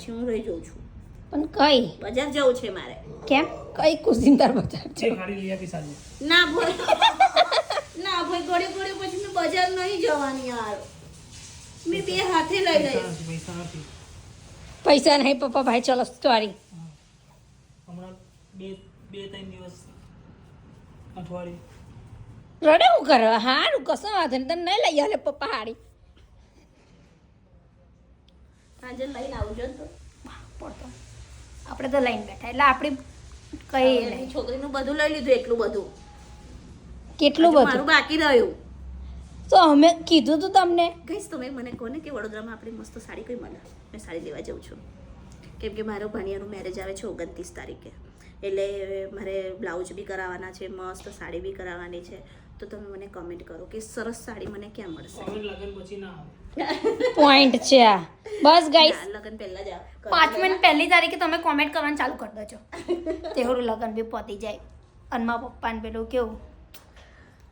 પછી હું રહી જાઉં છું. પણ કઈ બજાર જવું છે મારે. કેમ કઈ કુશિંદર બજાર છે? ના ભાઈ ના ભાઈ ઘડી ઘડી પછી મેં બજાર નહીં જવાની યાર. મેં બે હાથે લઈ લઈશ. પૈસા નહીં પપ્પા ભાઈ ચલો સોરી હમણાં બે 3 દિવસ અઠવાડિયું રડે હું કરવા હારું કશો વાંધો નહીં તને નહીં લઈ આલે પપ્પા હાડી સાંજે લઈને આવજો ને તો. પડતો આપણે તો લઈને બેઠા એટલે આપણી કઈ એની છોકરીનું બધું લઈ લીધું એટલું બધું. કેટલું હજુ બધું મારું બાકી રહ્યું. તો અમે કીધું તું તમને ગઈશ તમે મને કહો ને કે વડોદરામાં આપણી મસ્ત સાડી કઈ મળે. મેં સાડી લેવા જાઉં છું કેમ કે મારો ભાણિયાનું મેરેજ આવે છે 29 તારીખે એટલે મારે બ્લાઉઝ બી કરાવવાના છે મસ્ત સાડી બી કરાવવાની છે. તો તમે મને કમેન્ટ કરો કે સરસ સાડી મને ક્યાં મળશે. લગન પછી ના આવે પોઈન્ટ છે આ બસ ગાઈસ ના, લગ્ન પહેલા જ 5 મિનિટ પહેલી તારીખે તમે કોમેન્ટ કરવાનું ચાલુ કરી દેજો તેહોરું લગન બી પતી જાય અને મારા પપ્પાને પેલું કેવું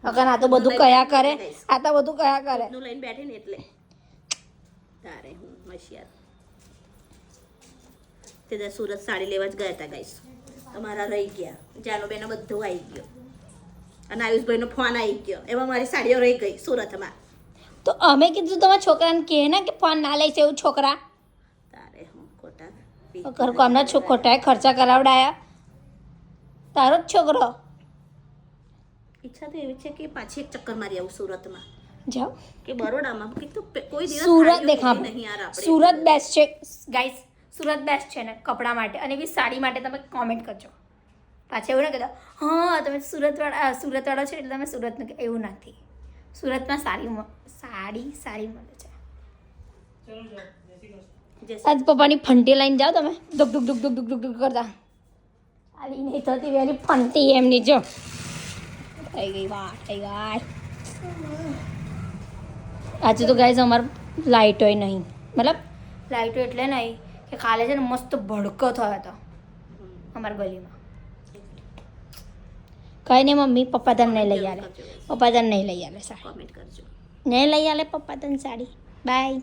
લગન આ તો બધું કયા કરે આ તો બધું કયા કરે નું લઈને બેઠી ને એટલે તારે હું હોશિયાર. તે સુરત સાડી લેવા જ ગયા હતા ગાઈસ. તમારા રહી ગયા જાનો બેનો બધું આવી ગયો અને આયુષભાઈનો ફોન આવી ગયો એમાં મારી સાડીઓ રહી ગઈ સુરતમાં. તો અમે કીધું તમારા છોકરાને કહે ને કે ફોન ના લઈશ એવું છોકરા તારે હું ખોટા ઘર કામના ખોટાએ ખર્ચા કરાવડાયા તારો જ છોકરો ઈચ્છા તો એવી છે કે પાછી એક ચક્કર મારી આવું સુરતમાં જાઓ કે બરોડામાં કે તો કોઈ દિવસ સુરત સાડીઓ દેખા લીધી નહીં યાર આપણે. સુરત બેસ્ટ છે ગાઈસ સુરત બેસ્ટ છે ને કપડાં માટે અને એવી સાડી માટે તમે કોમેન્ટ કરજો પાછા એવું ના કહેતા હા તમે સુરતવાળા છે એટલે તમે સુરતનું એવું નથી સુરતમાં સાડી મળે છે ચલો જાઓ જય શ્રી કૃષ્ણ. જે આજ પપ્પાની ફંટી લઈને જાઓ તમે ડુક ડુક ડુક ડુક ડુક ડુક ડુક કરતા સાડી નહીં થતી વેરી ફંટી એમની જો થઈ ગઈ વાત થઈ ગઈ આજે તો ગાઈઝ અમારે લાઇટોય નહીં મતલબ લાઇટો એટલે નહીં કે કાલે છે ને મસ્ત ભડકો થયો હતો અમારા ગલીમાં કઈ નહીં મમ્મી પપ્પા તને નહીં લઈ આલે પપ્પા તને નહીં લઈ આલે સાડી કોમેન્ટ કરજો. નહીં લઈ આલે પપ્પા તને સાડી બાય